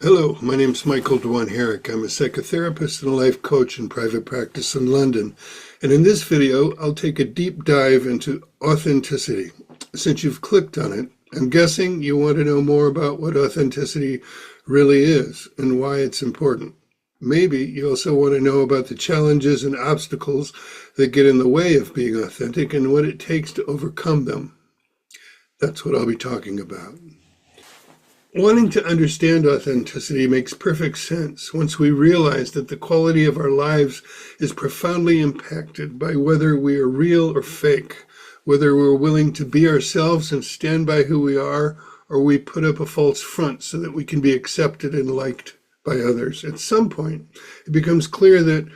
Hello, my name's Michael Dwan Herrick. I'm a psychotherapist and a life coach in private practice in London. And in this video, I'll take a deep dive into authenticity. Since you've clicked on it, I'm guessing you want to know more about what authenticity really is and why it's important. Maybe you also want to know about the challenges and obstacles that get in the way of being authentic and what it takes to overcome them. That's what I'll be talking about. Wanting to understand authenticity makes perfect sense once we realize that the quality of our lives is profoundly impacted by whether we are real or fake, whether we're willing to be ourselves and stand by who we are, or we put up a false front so that we can be accepted and liked by others. At some point, it becomes clear that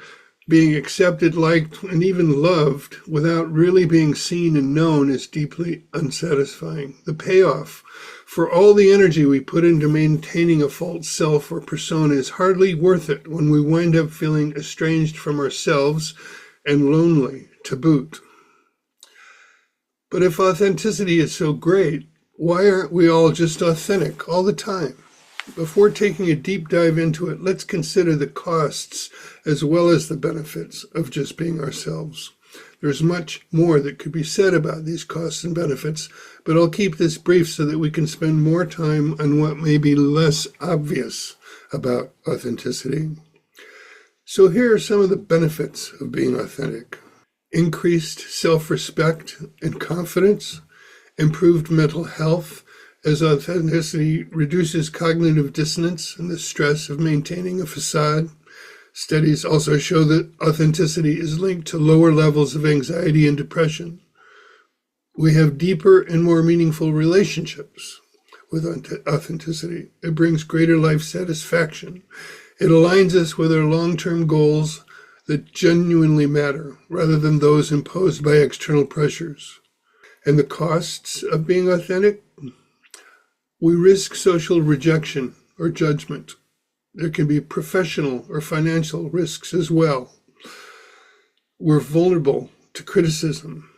being accepted, liked, and even loved without really being seen and known is deeply unsatisfying. The payoff for all the energy we put into maintaining a false self or persona is hardly worth it when we wind up feeling estranged from ourselves and lonely to boot. But if authenticity is so great, why aren't we all just authentic all the time? Before taking a deep dive into it, let's consider the costs as well as the benefits of just being ourselves. There's much more that could be said about these costs and benefits, but I'll keep this brief so that we can spend more time on what may be less obvious about authenticity. So here are some of the benefits of being authentic. Increased self-respect and confidence, improved mental health, as authenticity reduces cognitive dissonance and the stress of maintaining a facade. Studies also show that authenticity is linked to lower levels of anxiety and depression. We have deeper and more meaningful relationships with authenticity. It brings greater life satisfaction. It aligns us with our long-term goals that genuinely matter, rather than those imposed by external pressures. And the costs of being authentic? We risk social rejection or judgment. There can be professional or financial risks as well. We're vulnerable to criticism.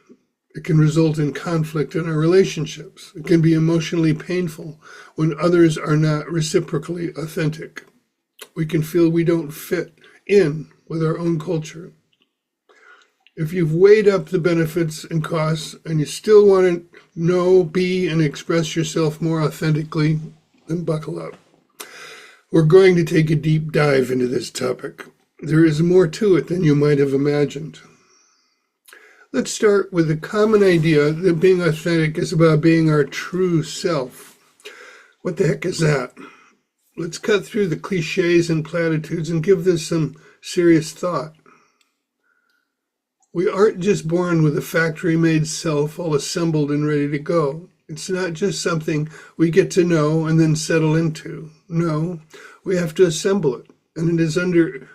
It can result in conflict in our relationships. It can be emotionally painful when others are not reciprocally authentic. We can feel we don't fit in with our own culture. If you've weighed up the benefits and costs and you still want to know, be, and express yourself more authentically, then buckle up. We're going to take a deep dive into this topic. There is more to it than you might have imagined. Let's start with the common idea that being authentic is about being our true self. What the heck is that? Let's cut through the cliches and platitudes and give this some serious thought. We aren't just born with a factory-made self all assembled and ready to go. It's not just something we get to know and then settle into. No, we have to assemble it, and it is under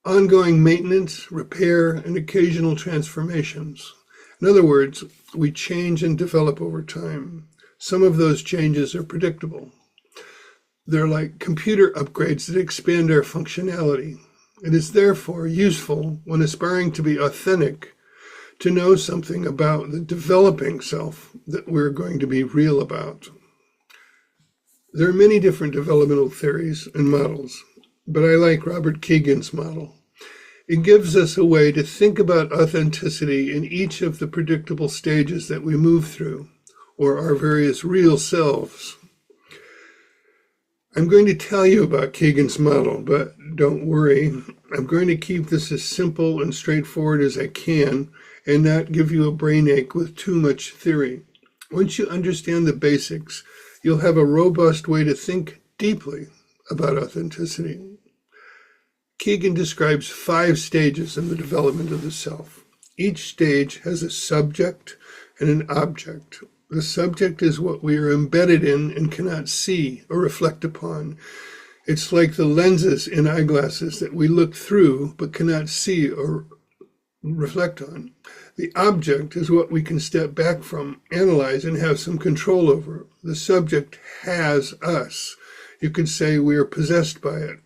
ongoing maintenance, repair, and occasional transformations. In other words, we change and develop over time. Some of those changes are predictable. They're like computer upgrades that expand our functionality. It is therefore useful when aspiring to be authentic to know something about the developing self that we're going to be real about. There are many different developmental theories and models, but I like Robert Kegan's model. It gives us a way to think about authenticity in each of the predictable stages that we move through, or our various real selves. I'm going to tell you about Kegan's model, but don't worry. I'm going to keep this as simple and straightforward as I can and not give you a brain ache with too much theory. Once you understand the basics, you'll have a robust way to think deeply about authenticity. Kegan describes 5 stages in the development of the self. Each stage has a subject and an object. The subject is what we are embedded in and cannot see or reflect upon. It's like the lenses in eyeglasses that we look through but cannot see or reflect on. The object is what we can step back from, analyze, and have some control over. The subject has us. You could say we are possessed by it,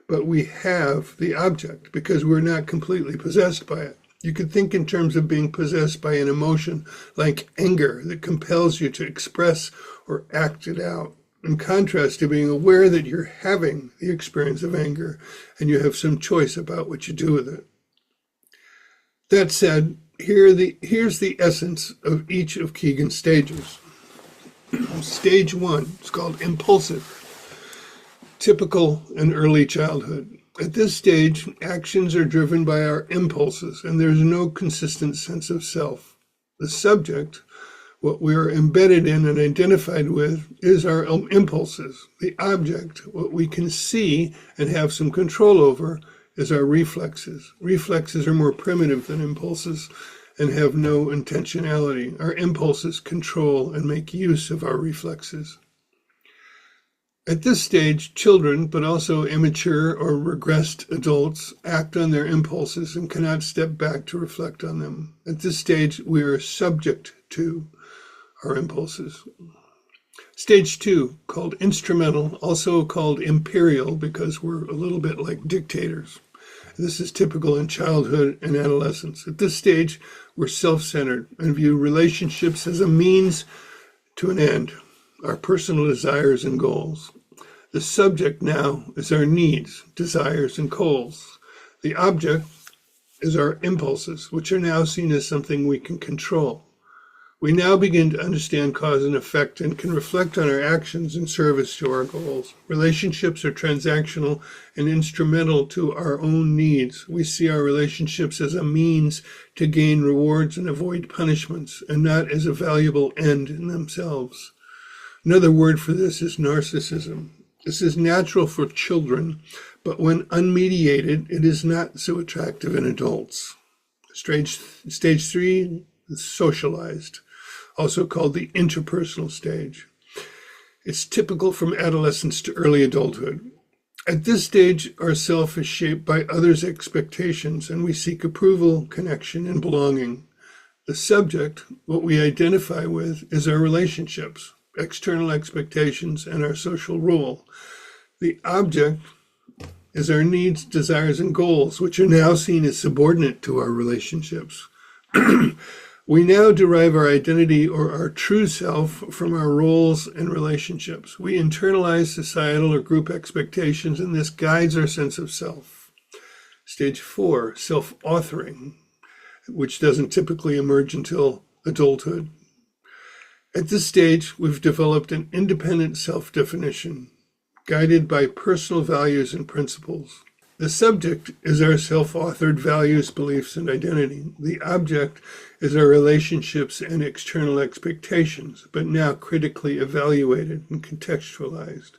but we have the object because we're not completely possessed by it. You could think in terms of being possessed by an emotion like anger that compels you to express or act it out. in contrast to being aware that you're having the experience of anger and you have some choice about what you do with it. That said, here's the essence of each of Keegan's stages. Stage 1 is called impulsive, typical in early childhood. At this stage, actions are driven by our impulses, and there's no consistent sense of self. The subject, what we are embedded in and identified with, is our impulses. The object, what we can see and have some control over, is our reflexes. Reflexes are more primitive than impulses and have no intentionality. Our impulses control and make use of our reflexes. At this stage, children, but also immature or regressed adults, act on their impulses and cannot step back to reflect on them. At this stage, we are subject to our impulses. Stage 2, called instrumental, also called imperial because we're a little bit like dictators. This is typical in childhood and adolescence. At this stage, we're self-centered and view relationships as a means to an end, our personal desires and goals. The subject now is our needs, desires, and goals. The object is our impulses, which are now seen as something we can control. We now begin to understand cause and effect and can reflect on our actions in service to our goals. Relationships are transactional and instrumental to our own needs. We see our relationships as a means to gain rewards and avoid punishments, and not as a valuable end in themselves. Another word for this is narcissism. This is natural for children, but when unmediated, it is not so attractive in adults. Stage 3 is socialized, also called the interpersonal stage. It's typical from adolescence to early adulthood. At this stage, our self is shaped by others' expectations, and we seek approval, connection, and belonging. The subject, what we identify with, is our relationships, external expectations, and our social role. The object is our needs, desires, and goals, which are now seen as subordinate to our relationships. We now derive our identity or our true self from our roles and relationships. We internalize societal or group expectations, and this guides our sense of self. Stage 4, self-authoring, which doesn't typically emerge until adulthood. At this stage, we've developed an independent self-definition, guided by personal values and principles. The subject is our self-authored values, beliefs, and identity. The object is our relationships and external expectations, but now critically evaluated and contextualized.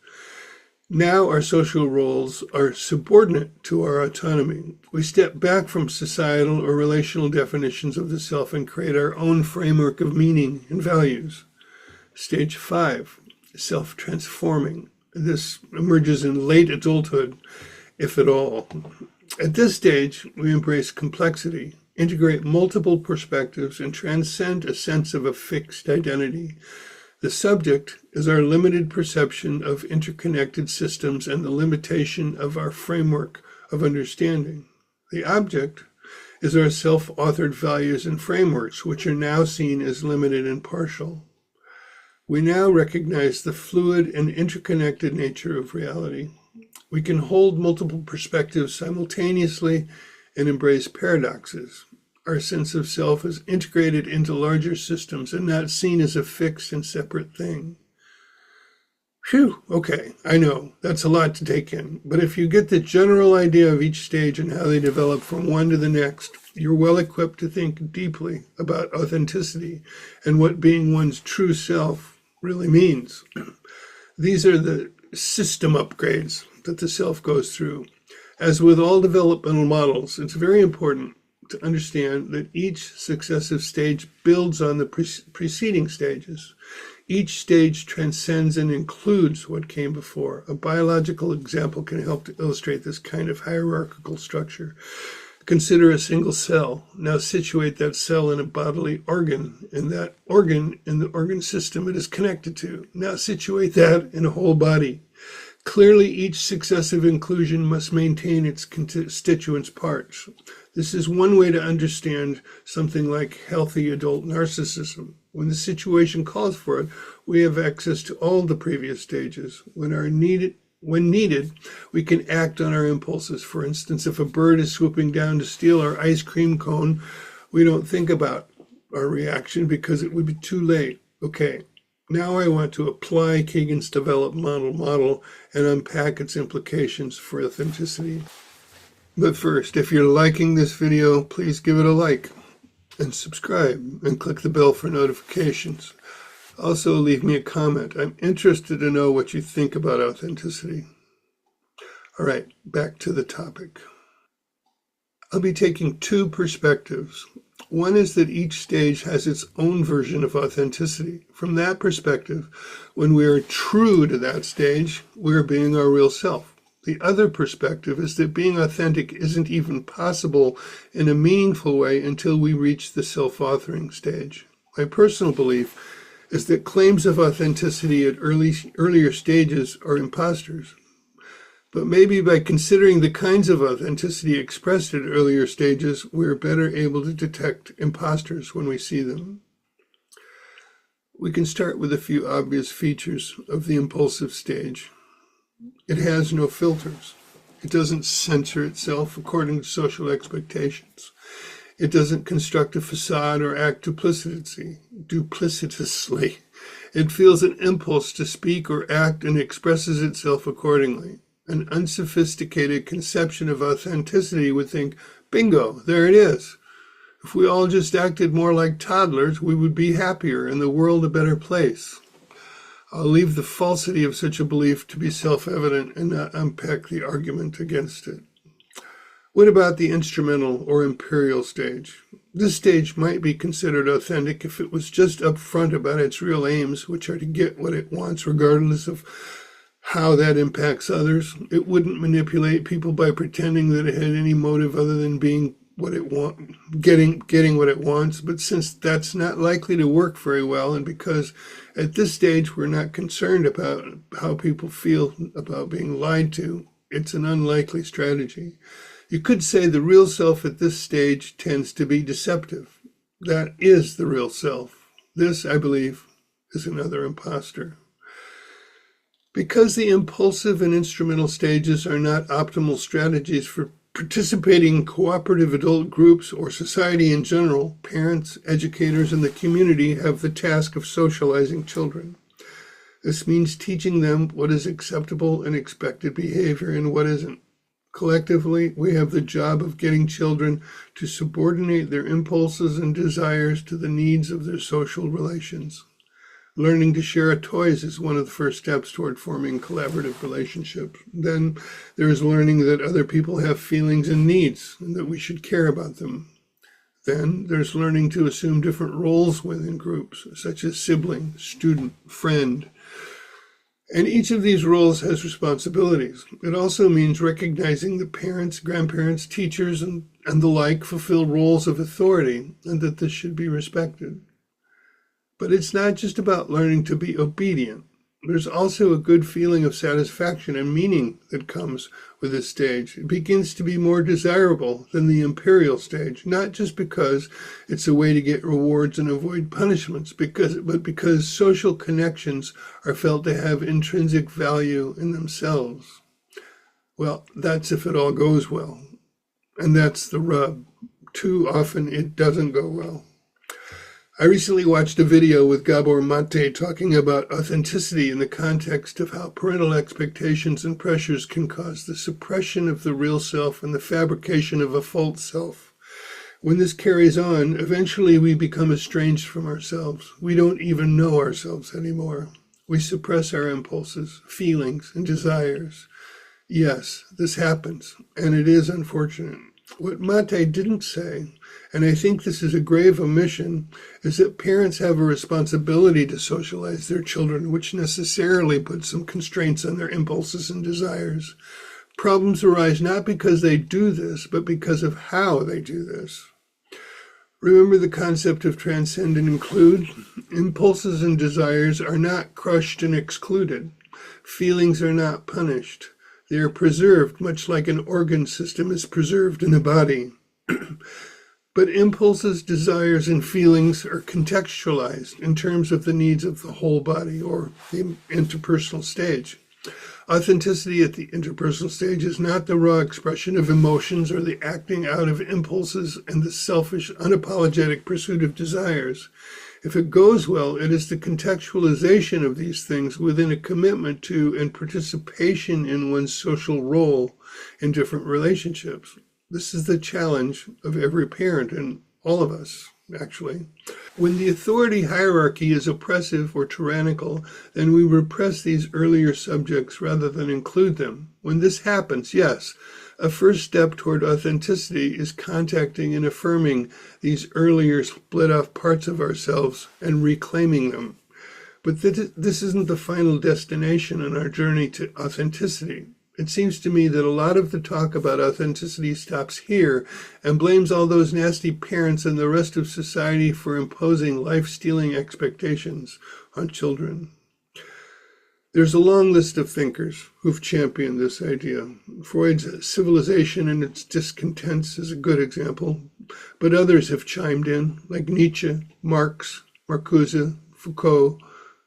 Now our social roles are subordinate to our autonomy. We step back from societal or relational definitions of the self and create our own framework of meaning and values. Stage 5, self-transforming. This emerges in late adulthood, if at all. At this stage, we embrace complexity, integrate multiple perspectives, and transcend a sense of a fixed identity. The subject is our limited perception of interconnected systems and the limitation of our framework of understanding. The object is our self-authored values and frameworks, which are now seen as limited and partial. We now recognize the fluid and interconnected nature of reality. We can hold multiple perspectives simultaneously and embrace paradoxes. Our sense of self is integrated into larger systems and not seen as a fixed and separate thing. Phew, okay, I know, that's a lot to take in, but if you get the general idea of each stage and how they develop from one to the next, you're well equipped to think deeply about authenticity and what being one's true self really means. These are the system upgrades that the self goes through. As with all developmental models, it's very important to understand that each successive stage builds on the preceding stages. Each stage transcends and includes what came before. A biological example can help to illustrate this kind of hierarchical structure. Consider a single cell. Now situate that cell in a bodily organ, and that organ in the organ system it is connected to. Now situate that in a whole body. Clearly, each successive inclusion must maintain its constituent parts. This is one way to understand something like healthy adult narcissism. When the situation calls for it, we have access to all the previous stages. When needed, we can act on our impulses. For instance, if a bird is swooping down to steal our ice cream cone, we don't think about our reaction because it would be too late. Okay, now I want to apply Kagan's developed model and unpack its implications for authenticity. But first, if you're liking this video, please give it a like and subscribe and click the bell for notifications. Also, leave me a comment. I'm interested to know what you think about authenticity. All right, back to the topic. I'll be taking two perspectives. One is that each stage has its own version of authenticity. From that perspective, when we are true to that stage, we are being our real self. The other perspective is that being authentic isn't even possible in a meaningful way until we reach the self-authoring stage. My personal belief is that claims of authenticity at earlier stages are imposters. But maybe by considering the kinds of authenticity expressed at earlier stages, we're better able to detect imposters when we see them. We can start with a few obvious features of the impulsive stage. It has no filters. It doesn't censor itself according to social expectations. It doesn't construct a facade or act duplicitously. It feels an impulse to speak or act and expresses itself accordingly. An unsophisticated conception of authenticity would think, bingo, there it is. If we all just acted more like toddlers, we would be happier and the world a better place. I'll leave the falsity of such a belief to be self-evident and not unpack the argument against it. What about the instrumental or imperial stage? This stage might be considered authentic if it was just upfront about its real aims, which are to get what it wants regardless of how that impacts others. It wouldn't manipulate people by pretending that it had any motive other than being what it getting what it wants. But since that's not likely to work very well, and because at this stage we're not concerned about how people feel about being lied to, it's an unlikely strategy. You could say the real self at this stage tends to be deceptive. That is the real self. This, I believe, is another imposter. Because the impulsive and instrumental stages are not optimal strategies for participating in cooperative adult groups or society in general, parents, educators, and the community have the task of socializing children. This means teaching them what is acceptable and expected behavior and what isn't. Collectively, we have the job of getting children to subordinate their impulses and desires to the needs of their social relations. Learning to share toys is one of the first steps toward forming collaborative relationships. Then there's learning that other people have feelings and needs and that we should care about them. Then there's learning to assume different roles within groups, such as sibling, student, friend. And each of these roles has responsibilities. It also means recognizing that parents, grandparents, teachers, and the like fulfill roles of authority, and that this should be respected. But it's not just about learning to be obedient. There's also a good feeling of satisfaction and meaning that comes with this stage. It begins to be more desirable than the imperial stage, not just because it's a way to get rewards and avoid punishments, but because social connections are felt to have intrinsic value in themselves. Well, that's if it all goes well. And that's the rub. Too often it doesn't go well. I recently watched a video with Gabor Mate talking about authenticity in the context of how parental expectations and pressures can cause the suppression of the real self and the fabrication of a false self. When this carries on, eventually we become estranged from ourselves. We don't even know ourselves anymore. We suppress our impulses, feelings, and desires. Yes, this happens, and it is unfortunate. What Mate didn't say, and I think this is a grave omission, is that parents have a responsibility to socialize their children, which necessarily puts some constraints on their impulses and desires. Problems arise not because they do this, but because of how they do this. Remember the concept of transcend and include? Impulses and desires are not crushed and excluded. Feelings are not punished. They are preserved, much like an organ system is preserved in a body. But impulses, desires, and feelings are contextualized in terms of the needs of the whole body, or the interpersonal stage. Authenticity at the interpersonal stage is not the raw expression of emotions or the acting out of impulses and the selfish, unapologetic pursuit of desires. If it goes well, it is the contextualization of these things within a commitment to and participation in one's social role in different relationships. This is the challenge of every parent and all of us, actually. When the authority hierarchy is oppressive or tyrannical, then we repress these earlier subjects rather than include them. When this happens, yes, a first step toward authenticity is contacting and affirming these earlier split-off parts of ourselves and reclaiming them. But this isn't the final destination on our journey to authenticity. It seems to me that a lot of the talk about authenticity stops here and blames all those nasty parents and the rest of society for imposing life-stealing expectations on children. There's a long list of thinkers who've championed this idea. Freud's Civilization and Its Discontents is a good example, but others have chimed in, like Nietzsche, Marx, Marcuse, Foucault,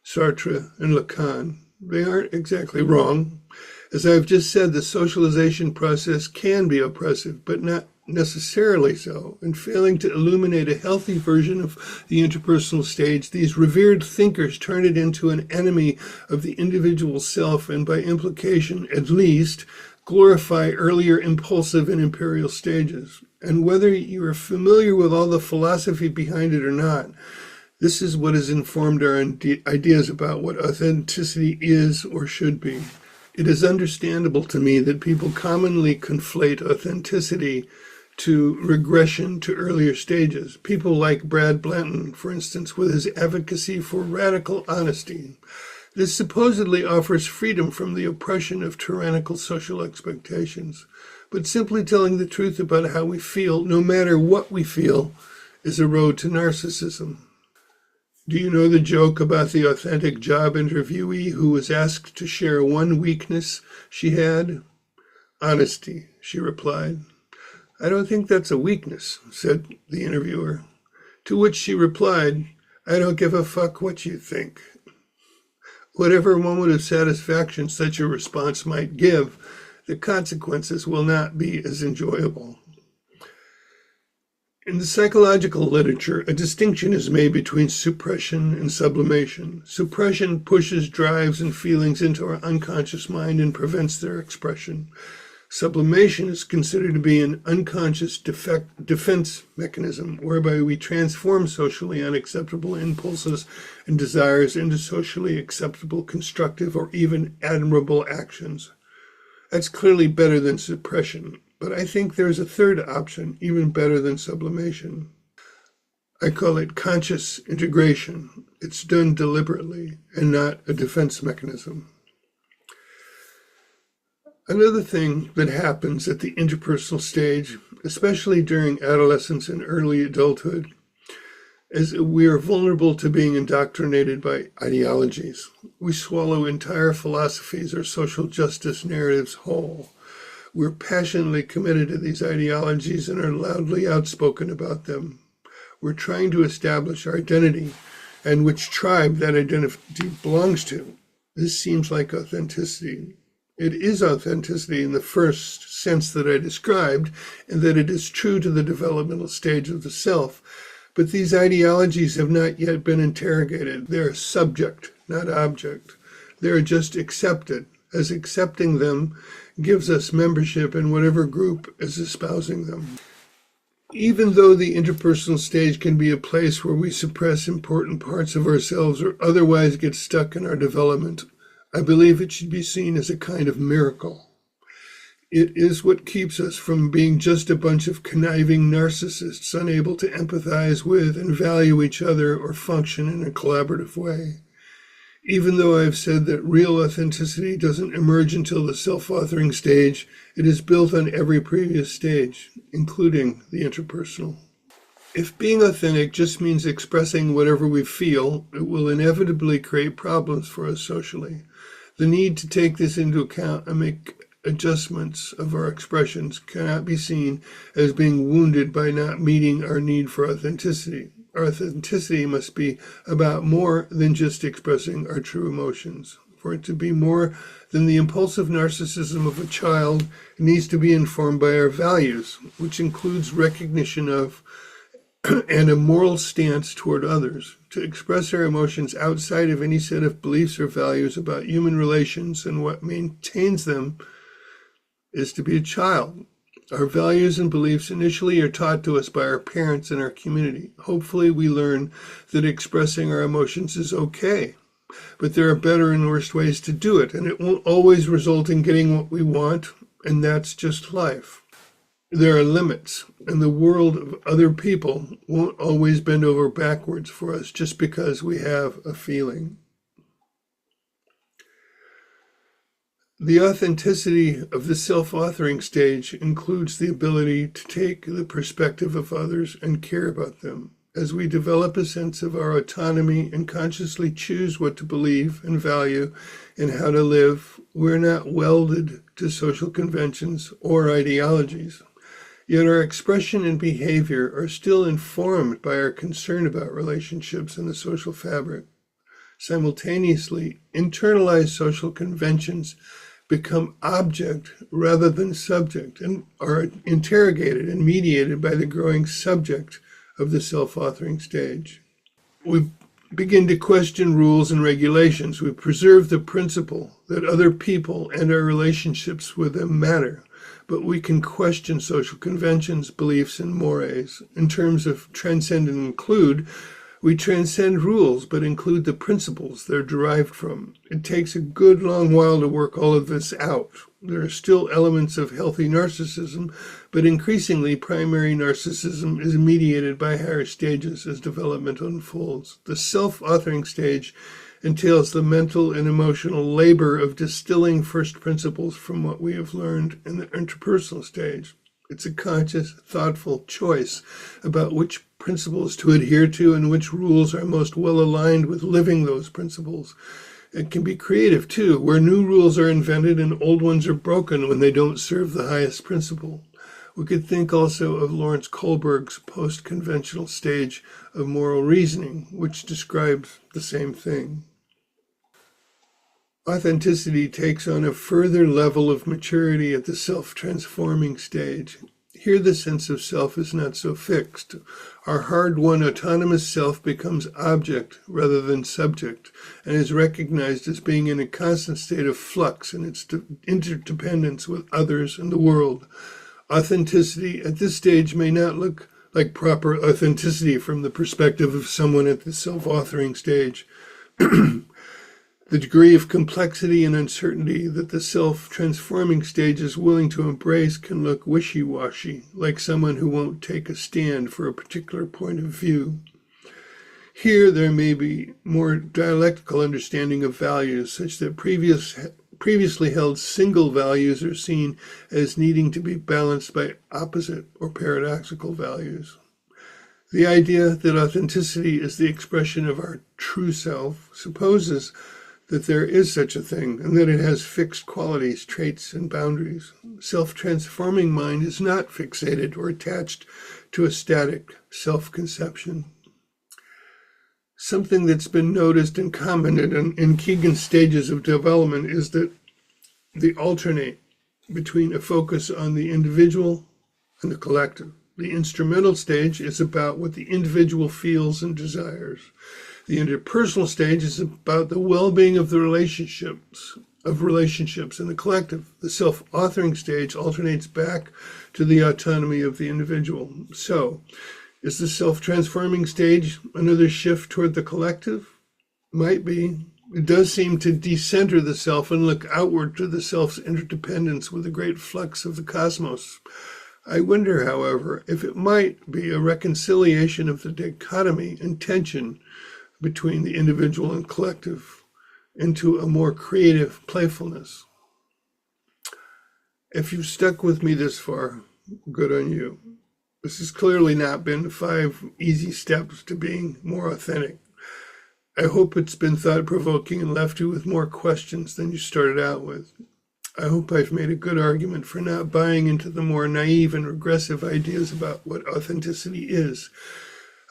Sartre, and Lacan. They aren't exactly wrong. As I've just said, the socialization process can be oppressive, but not necessarily so. In failing to illuminate a healthy version of the interpersonal stage, these revered thinkers turn it into an enemy of the individual self and, by implication, at least, glorify earlier impulsive and imperial stages. And whether you are familiar with all the philosophy behind it or not, this is what has informed our ideas about what authenticity is or should be. It is understandable to me that people commonly conflate authenticity to regression to earlier stages. People like Brad Blanton, for instance, with his advocacy for radical honesty. This supposedly offers freedom from the oppression of tyrannical social expectations. But simply telling the truth about how we feel, no matter what we feel, is a road to narcissism. Do you know the joke about the authentic job interviewee who was asked to share one weakness she had? Honesty, she replied. I don't think that's a weakness, said the interviewer. To which she replied, I don't give a fuck what you think. Whatever moment of satisfaction such a response might give, the consequences will not be as enjoyable. In the psychological literature, a distinction is made between suppression and sublimation. Suppression pushes drives and feelings into our unconscious mind and prevents their expression. Sublimation is considered to be an unconscious defense mechanism whereby we transform socially unacceptable impulses and desires into socially acceptable, constructive, or even admirable actions. That's clearly better than suppression. But I think there's a third option, even better than sublimation. I call it conscious integration. It's done deliberately and not a defense mechanism. Another thing that happens at the interpersonal stage, especially during adolescence and early adulthood, is we are vulnerable to being indoctrinated by ideologies. We swallow entire philosophies or social justice narratives whole. We're passionately committed to these ideologies and are loudly outspoken about them. We're trying to establish our identity and which tribe that identity belongs to. This seems like authenticity. It is authenticity in the first sense that I described, and that it is true to the developmental stage of the self. But these ideologies have not yet been interrogated. They're subject, not object. They're just accepted, as accepting them gives us membership in whatever group is espousing them. Even though the interpersonal stage can be a place where we suppress important parts of ourselves or otherwise get stuck in our development, I believe it should be seen as a kind of miracle. It is what keeps us from being just a bunch of conniving narcissists unable to empathize with and value each other or function in a collaborative way. Even though I've said that real authenticity doesn't emerge until the self-authoring stage, it is built on every previous stage, including the interpersonal. If being authentic just means expressing whatever we feel, it will inevitably create problems for us socially. The need to take this into account and make adjustments of our expressions cannot be seen as being wounded by not meeting our need for authenticity. Our authenticity must be about more than just expressing our true emotions. For it to be more than the impulsive narcissism of a child, it needs to be informed by our values, which includes recognition of and a moral stance toward others. To express our emotions outside of any set of beliefs or values about human relations and what maintains them is to be a child. Our values and beliefs initially are taught to us by our parents and our community. Hopefully we learn that expressing our emotions is okay, but there are better and worse ways to do it, and it won't always result in getting what we want, and that's just life. There are limits, and the world of other people won't always bend over backwards for us just because we have a feeling. The authenticity of the self-authoring stage includes the ability to take the perspective of others and care about them. As we develop a sense of our autonomy and consciously choose what to believe and value and how to live, we're not welded to social conventions or ideologies. Yet our expression and behavior are still informed by our concern about relationships and the social fabric. Simultaneously, internalized social conventions become object rather than subject and are interrogated and mediated by the growing subject of the self-authoring stage. We begin to question rules and regulations. We preserve the principle that other people and our relationships with them matter, but we can question social conventions, beliefs, and mores. In terms of transcend and include, we transcend rules, but include the principles they're derived from. It takes a good long while to work all of this out. There are still elements of healthy narcissism, but increasingly primary narcissism is mediated by higher stages as development unfolds. The self-authoring stage entails the mental and emotional labor of distilling first principles from what we have learned in the interpersonal stage. It's a conscious, thoughtful choice about which principles to adhere to and which rules are most well aligned with living those principles. It can be creative, too, where new rules are invented and old ones are broken when they don't serve the highest principle. We could think also of Lawrence Kohlberg's post-conventional stage of moral reasoning, which describes the same thing. Authenticity takes on a further level of maturity at the self-transforming stage. Here the sense of self is not so fixed. Our hard-won autonomous self becomes object rather than subject, and is recognized as being in a constant state of flux in its interdependence with others and the world. Authenticity at this stage may not look like proper authenticity from the perspective of someone at the self-authoring stage. The degree of complexity and uncertainty that the self-transforming stage is willing to embrace can look wishy-washy, like someone who won't take a stand for a particular point of view. Here there may be more dialectical understanding of values, such that previously held single values are seen as needing to be balanced by opposite or paradoxical values. The idea that authenticity is the expression of our true self supposes that there is such a thing, and that it has fixed qualities, traits, and boundaries. Self-transforming mind is not fixated or attached to a static self-conception. Something that's been noticed and commented in Keegan's stages of development is that they alternate between a focus on the individual and the collective. The instrumental stage is about what the individual feels and desires. The interpersonal stage is about the well-being of the relationships in the collective. The self-authoring stage alternates back to the autonomy of the individual. So, is the self-transforming stage another shift toward the collective? Might be. It does seem to decenter the self and look outward to the self's interdependence with the great flux of the cosmos. I wonder, however, if it might be a reconciliation of the dichotomy and tension between the individual and collective into a more creative playfulness. If you've stuck with me this far, good on you. This has clearly not been 5 easy steps to being more authentic. I hope it's been thought-provoking and left you with more questions than you started out with. I hope I've made a good argument for not buying into the more naive and regressive ideas about what authenticity is.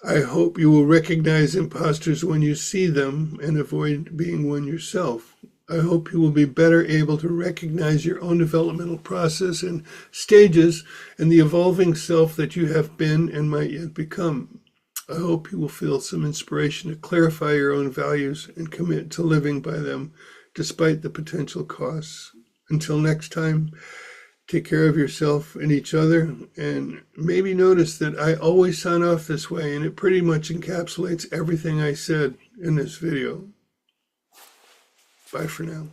I hope you will recognize imposters when you see them and avoid being one yourself. I hope you will be better able to recognize your own developmental process and stages and the evolving self that you have been and might yet become. I hope you will feel some inspiration to clarify your own values and commit to living by them despite the potential costs. Until next time, take care of yourself and each other, and maybe notice that I always sign off this way, and it pretty much encapsulates everything I said in this video. Bye for now.